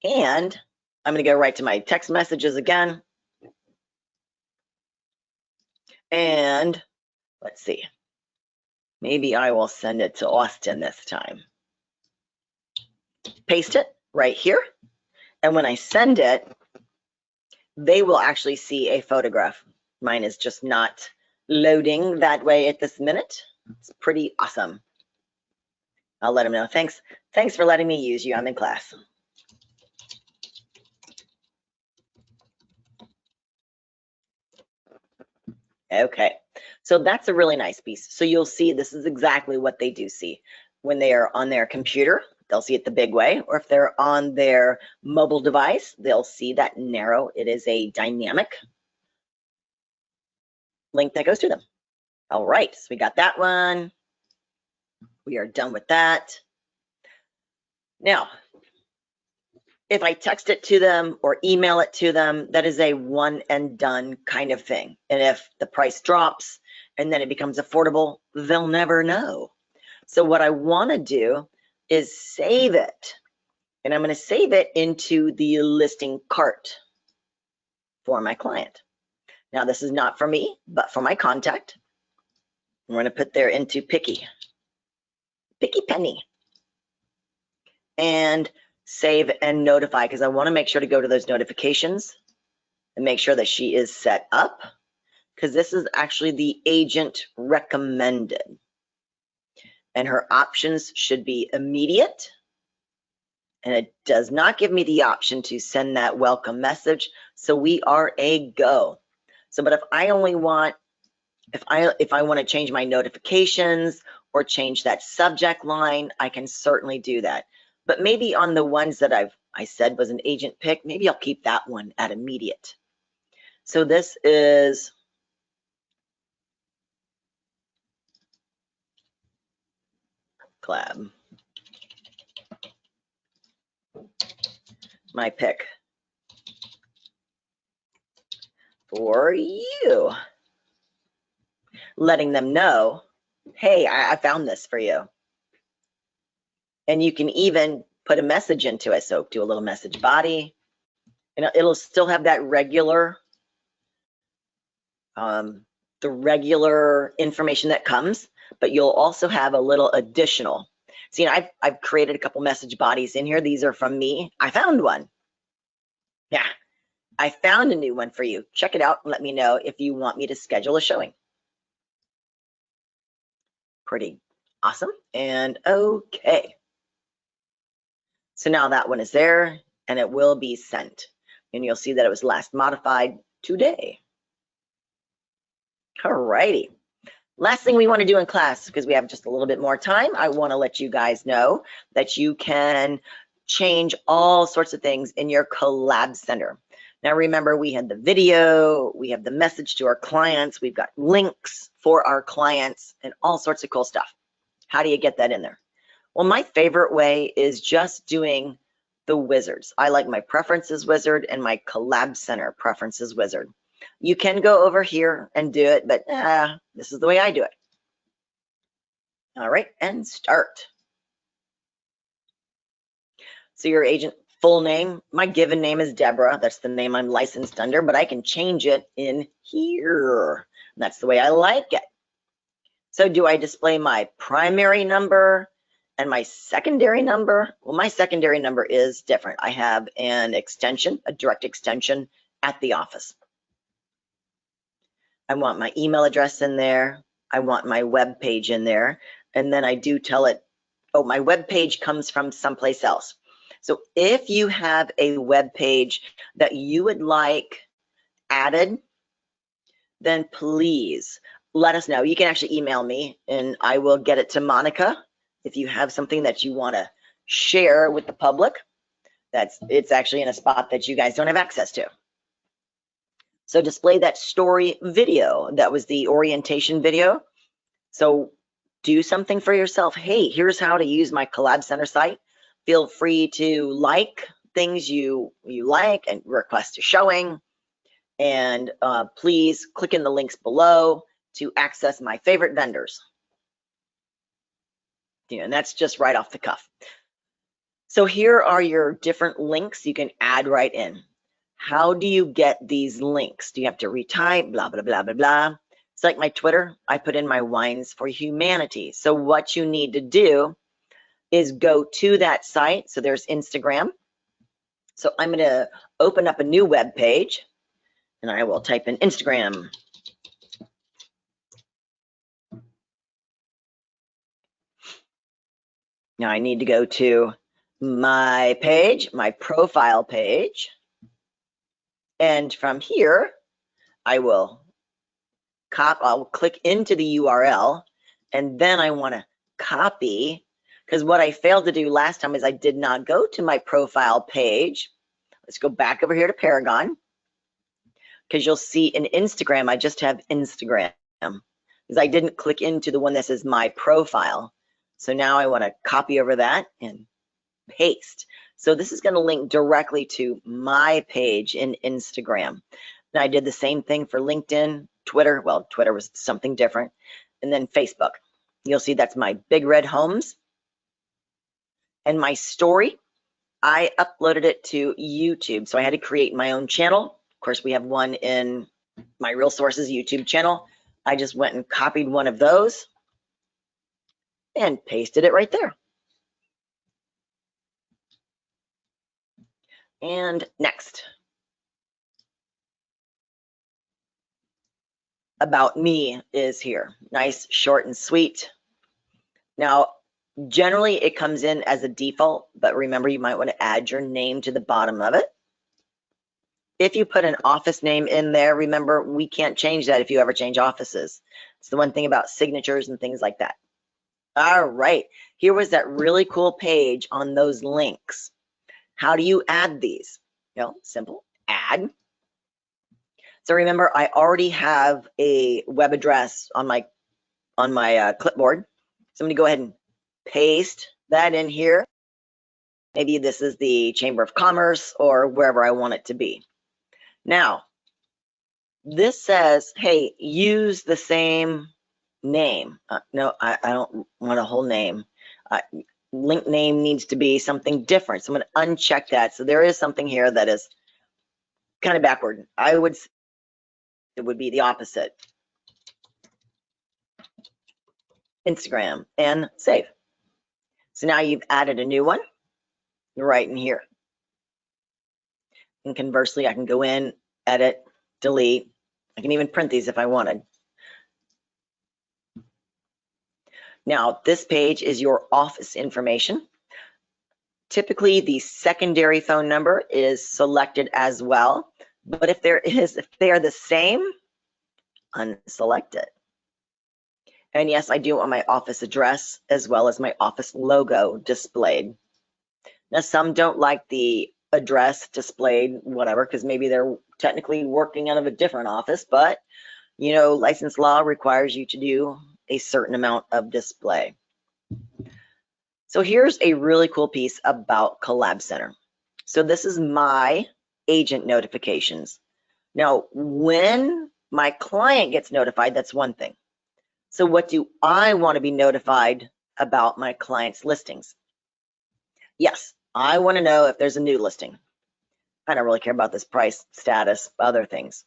and I'm going to go right to my text messages again. And let's see, maybe I will send it to Austin this time. Paste it right here. And when I send it, they will actually see a photograph. Mine is just not loading that way at this minute. It's pretty awesome. I'll let them know. Thanks for letting me use you. I'm in class. Okay, so that's a really nice piece. So you'll see this is exactly what they do see. When they are on their computer, they'll see it the big way, or if they're on their mobile device, they'll see that narrow. It is a dynamic link that goes to them. All right, so we got that one. We are done with that. Now, if I text it to them or email it to them, that is a one and done kind of thing. And if the price drops and then it becomes affordable, they'll never know. So what I want to do is save it. And I'm going to save it into the listing cart for my client. Now, this is not for me, but for my contact. I'm going to put there into Picky Penny. And save and notify, because I want to make sure to go to those notifications and make sure that she is set up, because this is actually the agent recommended. And her options should be immediate. And it does not give me the option to send that welcome message. So we are a go. So, but if I only want, if I want to change my notifications or change that subject line, I can certainly do that. But maybe on the ones that I said was an agent pick, maybe I'll keep that one at immediate. So this is Collab. My pick for you. Letting them know hey, I found this for you. And you can even put a message into it. So do a little message body, and it'll still have that regular, the regular information that comes, but you'll also have a little additional. See, I've created a couple message bodies in here. These are from me. I found one. Yeah, I found a new one for you. Check it out and let me know if you want me to schedule a showing. Pretty awesome. And okay. So now that one is there and it will be sent. And you'll see that it was last modified today. All righty. Last thing we want to do in class, because we have just a little bit more time, I want to let you guys know that you can change all sorts of things in your Collab Center. Now remember, we had the video, we have the message to our clients, we've got links for our clients, and all sorts of cool stuff. How do you get that in there? Well, my favorite way is just doing the wizards. I like my preferences wizard and my Collab Center preferences wizard. You can go over here and do it, but this is the way I do it. All right, and start. So your agent full name, my given name is Deborah. That's the name I'm licensed under, but I can change it in here. That's the way I like it. So do I display my primary number and my secondary number? Well, my secondary number is different. I have an extension, a direct extension at the office. I want my email address in there. I want my web page in there. And then I do tell it, oh, my web page comes from someplace else. So if you have a web page that you would like added, then please let us know. You can actually email me and I will get it to Monica. If you have something that you want to share with the public, it's actually in a spot that you guys don't have access to. So display that story video. That was the orientation video. So do something for yourself. Hey, here's how to use my Collab Center site. Feel free to like things you like and request a showing. And please click in the links below to access my favorite vendors. And that's just right off the cuff. So here are your different links you can add right in. How do you get these links? Do you have to retype, blah, blah, blah, blah, blah? It's like my Twitter. I put in my Wines for Humanity. So what you need to do is go to that site. So there's Instagram. So I'm going to open up a new web page and I will type in Instagram. Now I need to go to my page, my profile page. And from here, I'll click into the URL, and then I want to copy, because what I failed to do last time is I did not go to my profile page. Let's go back over here to Paragon, because you'll see in Instagram, I just have Instagram, because I didn't click into the one that says my profile. So now I want to copy over that and paste. So this is going to link directly to my page in Instagram. And I did the same thing for LinkedIn, Twitter. Well, Twitter was something different. And then Facebook. You'll see that's my big red homes. And my story, I uploaded it to YouTube. So I had to create my own channel. Of course, we have one in my Real Sources YouTube channel. I just went and copied one of those and pasted it right there. And next. About me is here. Nice, short and sweet. Now, generally it comes in as a default, but remember you might want to add your name to the bottom of it. If you put an office name in there, remember we can't change that if you ever change offices. It's the one thing about signatures and things like that. All right, here was that really cool page on those links. How do you add these? Simple, add. So remember, I already have a web address on my clipboard. So I'm going to go ahead and paste that in here. Maybe this is the Chamber of Commerce or wherever I want it to be. Now, this says, hey, use the same name. No, I don't want a whole name. Link name needs to be something different. So I'm going to uncheck that. So there is something here that is kind of backward. It would be the opposite. Instagram, and save. So now you've added a new one right in here. And conversely, I can go in, edit, delete. I can even print these if I wanted. Now, this page is your office information. Typically, the secondary phone number is selected as well. But if they are the same, unselect it. And yes, I do want my office address as well as my office logo displayed. Now, some don't like the address displayed, whatever, because maybe they're technically working out of a different office, but you know, license law requires you to do a certain amount of display. So here's a really cool piece about Collab Center. So this is my agent notifications. Now, when my client gets notified, that's one thing. So what do I want to be notified about my client's listings? Yes, I want to know if there's a new listing. I don't really care about this price, status, other things.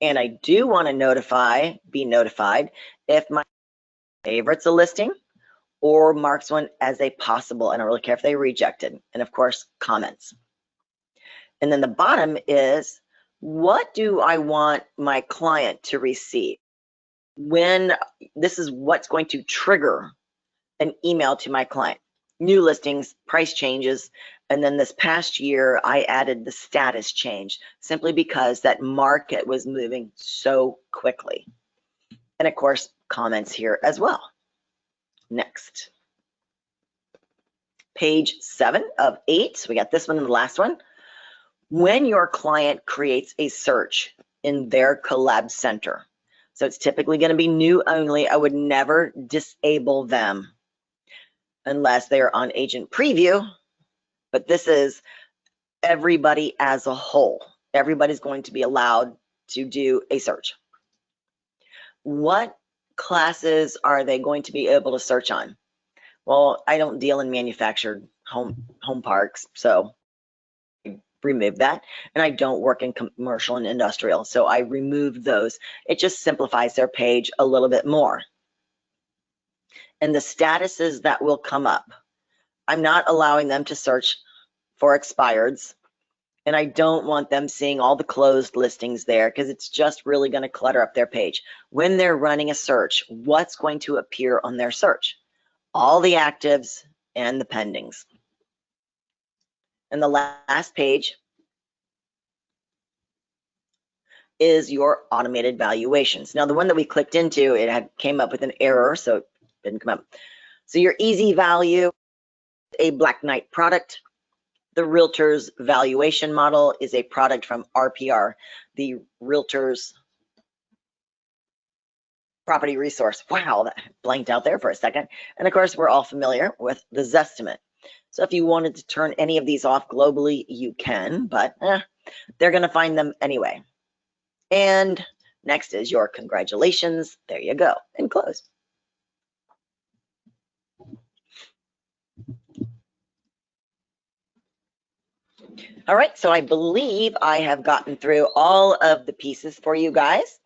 And I do want to be notified if my favorite's a listing or marks one as a possible. I don't really care if they rejected. And of course, comments. And then the bottom is, what do I want my client to receive? When this is what's going to trigger an email to my client. New listings, price changes, and then this past year I added the status change simply because that market was moving so quickly. And of course, comments here as well. Next. Page 7 of 8. So we got this one and the last one. When your client creates a search in their Collab Center, so it's typically going to be new only. I would never disable them unless they're on agent preview, but this is everybody as a whole. Everybody's going to be allowed to do a search. What classes are they going to be able to search on? Well, I don't deal in manufactured home parks, so I remove that. And I don't work in commercial and industrial, so I remove those. It just simplifies their page a little bit more. And the statuses that will come up, I'm not allowing them to search for expireds, and I don't want them seeing all the closed listings there because it's just really going to clutter up their page. When they're running a search, what's going to appear on their search? All the actives and the pendings. And the last page is your automated valuations. Now, the one that we clicked into, came up with an error, so it didn't come up. So your easy value, a Black Knight product. The Realtor's valuation model is a product from RPR, the Realtor's property resource. Wow, that blanked out there for a second. And of course, we're all familiar with the Zestimate. So if you wanted to turn any of these off globally, you can, but they're going to find them anyway. And next is your congratulations. There you go, and close. All right, so I believe I have gotten through all of the pieces for you guys.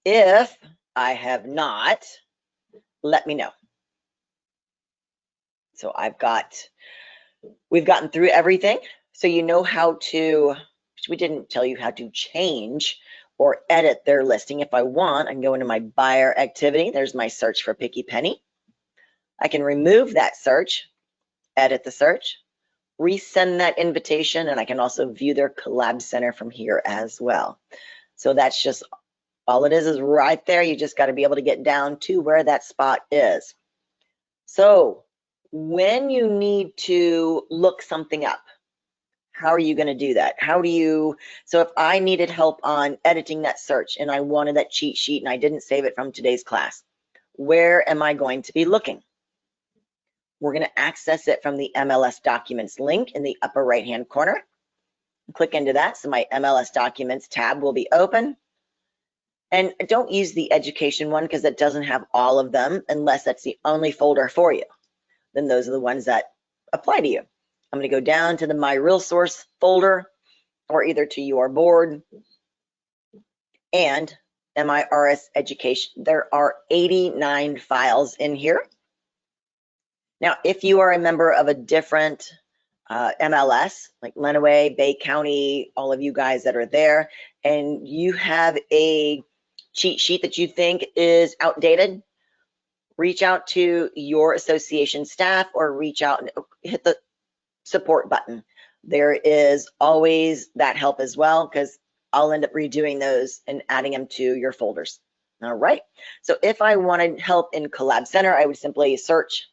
If I have not, let me know. So we've gotten through everything. So you know how to, we didn't tell you how to change or edit their listing. If I want, I can go into my buyer activity. There's my search for Picky Penny. I can remove that search, edit the search, resend that invitation, and I can also view their Collab Center from here as well. So that's just all it is right there. You just got to be able to get down to where that spot is. So when you need to look something up, how are you going to do that? So if I needed help on editing that search and I wanted that cheat sheet and I didn't save it from today's class, where am I going to be looking? We're going to access it from the MLS Documents link in the upper right-hand corner. Click into that, so my MLS Documents tab will be open. And don't use the education one because it doesn't have all of them unless that's the only folder for you. Then those are the ones that apply to you. I'm going to go down to the My Real Source folder or either to your board and MIRS Education. There are 89 files in here. Now, if you are a member of a different MLS, like Lenawee, Bay County, all of you guys that are there, and you have a cheat sheet that you think is outdated, reach out to your association staff or reach out and hit the support button. There is always that help as well, because I'll end up redoing those and adding them to your folders. All right, so if I wanted help in Collab Center, I would simply search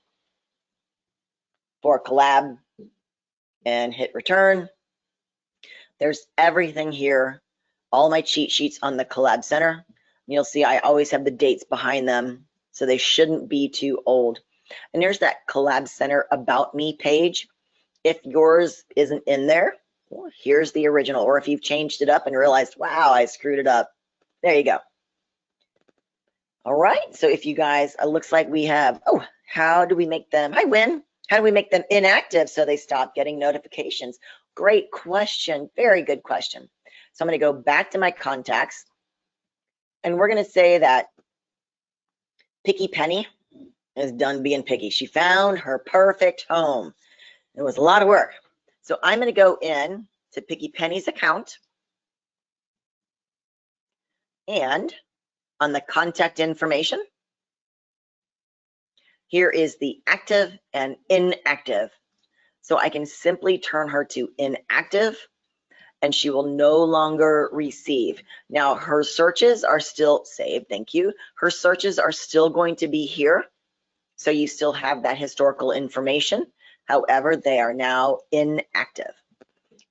for Collab and hit return. There's everything here, all my cheat sheets on the Collab Center. You'll see I always have the dates behind them, so they shouldn't be too old. And there's that Collab Center About Me page. If yours isn't in there, well, here's the original. Or if you've changed it up and realized, wow, I screwed it up, there you go. All right, so if you guys, it looks like we have, oh, how do we make them, hi Win, how do we make them inactive so they stop getting notifications? Great question, very good question. So I'm gonna go back to my contacts and we're gonna say that Picky Penny is done being picky. She found her perfect home. It was a lot of work. So I'm gonna go in to Picky Penny's account and on the contact information, here is the active and inactive. So I can simply turn her to inactive and she will no longer receive. Now her searches are still saved, thank you. Her searches are still going to be here. So you still have that historical information. However, they are now inactive.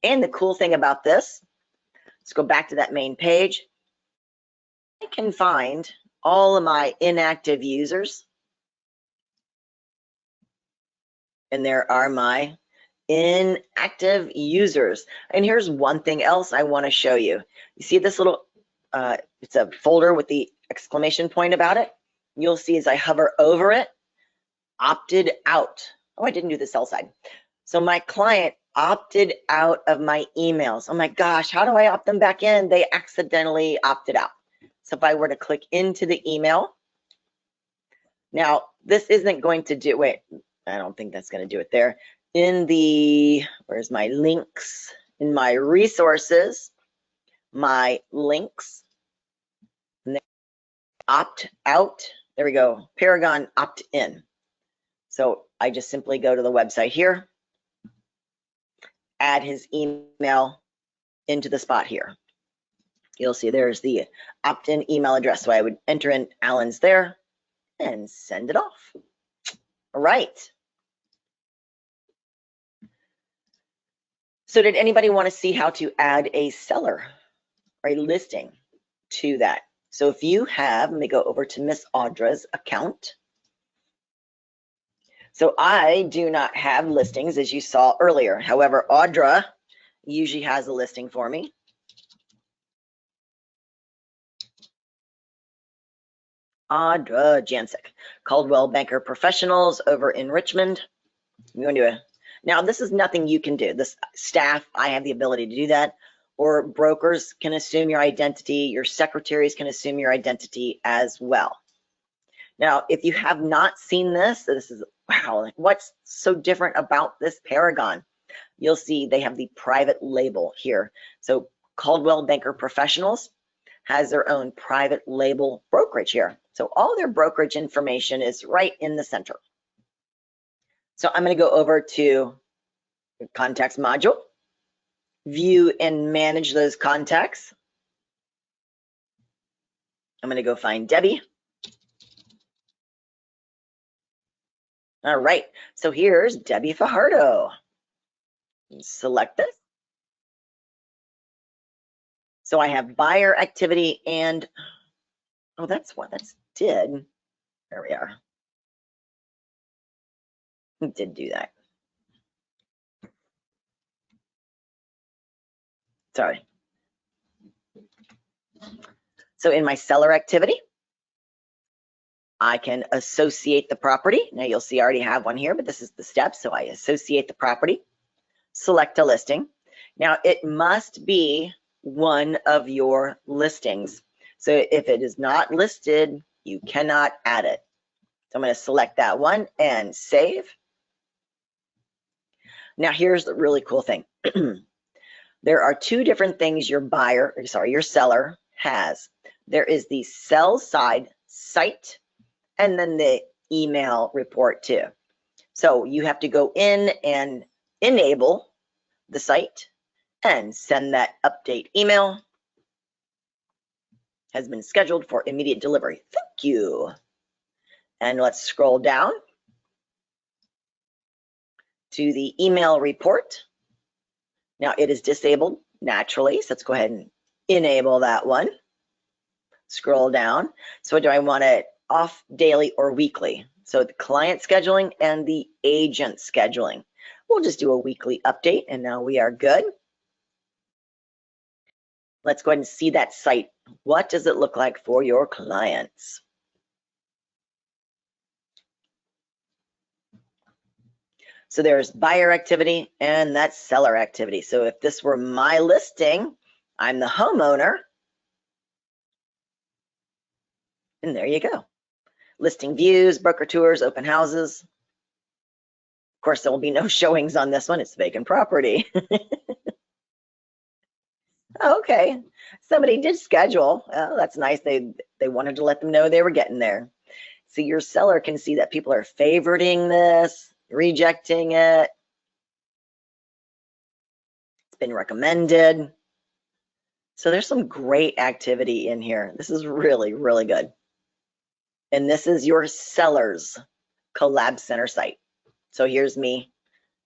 And the cool thing about this, let's go back to that main page. I can find all of my inactive users. And there are my inactive users. And here's one thing else I want to show you. You see this little, it's a folder with the exclamation point about it. You'll see as I hover over it, opted out. Oh, I didn't do the sell side. So my client opted out of my emails. Oh my gosh, how do I opt them back in? They accidentally opted out. So if I were to click into the email, now this isn't going to do, wait, I don't think that's going to do it there. In the, where's my links? In my resources, my links, opt out, there we go, Paragon opt in. So I just simply go to the website here, add his email into the spot here. You'll see there's the opt-in email address. So I would enter in Alan's there and send it off. All right. So did anybody want to see how to add a seller or a listing to that? So if you have, let me go over to Miss Audra's account. So I do not have listings as you saw earlier. However, Audra usually has a listing for me. Audra Jancic, Caldwell Banker Professionals over in Richmond. I'm going to do a, now this is nothing you can do. This staff, I have the ability to do that, or brokers can assume your identity, your secretaries can assume your identity as well. Now, if you have not seen this, this is, wow, what's so different about this Paragon? You'll see they have the private label here. So Caldwell Banker Professionals has their own private label brokerage here. So all their brokerage information is right in the center. So I'm going to go over to the contacts module, view and manage those contacts. I'm going to go find Debbie. All right, so here's Debbie Fajardo. Select this. So I have buyer activity and, oh, that's what that's did. There we are. It did do that. Sorry. So in my seller activity, I can associate the property. Now you'll see I already have one here, but this is the steps. So I associate the property, select a listing. Now it must be one of your listings. So if it is not listed, you cannot add it. So I'm going to select that one and save. Now here's the really cool thing. There are two different things your seller has. There is the sell side site and then the email report too. So you have to go in and enable the site and send that update email. Has been scheduled for immediate delivery. Thank you. And let's scroll down to the email report. Now it is disabled naturally, so let's go ahead and enable that one. Scroll down. So do I want it off daily or weekly? So the client scheduling and the agent scheduling. We'll just do a weekly update and now we are good. Let's go ahead and see that site. What does it look like for your clients? So there's buyer activity and that's seller activity. So if this were my listing, I'm the homeowner. And there you go. Listing views, broker tours, open houses. Of course, there will be no showings on this one. It's vacant property. Okay, somebody did schedule. Oh, that's nice. They wanted to let them know they were getting there. So your seller can see that people are favoriting this, rejecting it. It's been recommended. So there's some great activity in here. This is really, really good. And this is your seller's Collab Center site. So here's me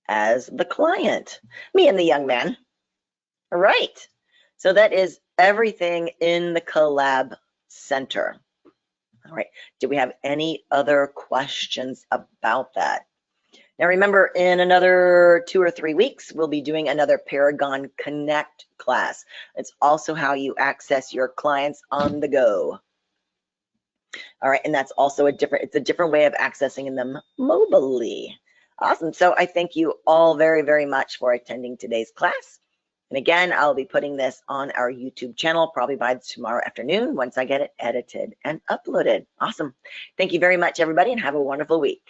as the client, me and the young man. All right. So that is everything in the Collab Center. All right. Do we have any other questions about that? Now remember, in another 2 or 3 weeks, we'll be doing another Paragon Connect class. It's also how you access your clients on the go. All right, and that's also it's a different way of accessing them mobilely. Awesome. So I thank you all very, very much for attending today's class. And again, I'll be putting this on our YouTube channel probably by tomorrow afternoon once I get it edited and uploaded. Awesome. Thank you very much, everybody, and have a wonderful week.